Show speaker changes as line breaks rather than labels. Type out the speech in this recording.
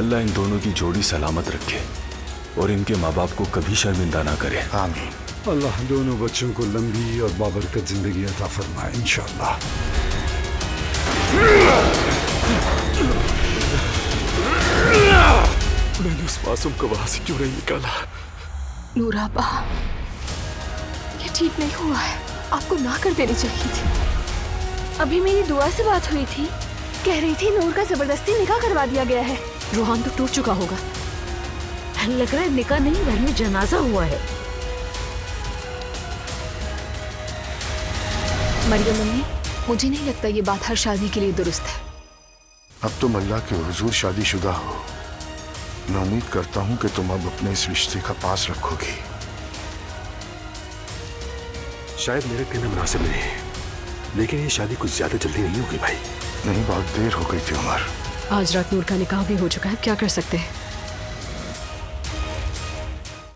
अल्लाह इन दोनों की जोड़ी सलामत रखे और इनके माँ बाप को कभी शर्मिंदा ना करे।
आमीन।
अल्लाह दोनों बच्चों को लंबी और बाबरकत जिंदगी अता फरमाए इंशाअल्लाह।
मैंने उस मासूम को वहां से क्यों नहीं निकाला?
नूराबा, ये ठीक नहीं हुआ है, आपको ना कर देनी चाहिए थी।
अभी मेरी दुआ से बात हुई थी, कह रही थी नूर का जबरदस्ती निकाह करवा दिया गया है।
रूहान तो टूट चुका होगा। लग रहा है निकाह नहीं, घर में जनाजा हुआ है।
मरियम अम्मी, मुझे नहीं लगता ये बात हर शादी के लिए दुरुस्त है।
अब तुम अल्लाह के हुजूर शादीशुदा हो। मैं उम्मीद करता हूँ कि तुम अब अपने इस रिश्ते का पास रखोगी।
शायद मेरे कहना मुनासिब नहीं है, लेकिन ये शादी कुछ ज्यादा जल्दी नहीं होगी भाई।
नहीं, बहुत देर हो गई थी उमर।
आज रात नूर का निकाह भी हो चुका है, क्या कर सकते हैं?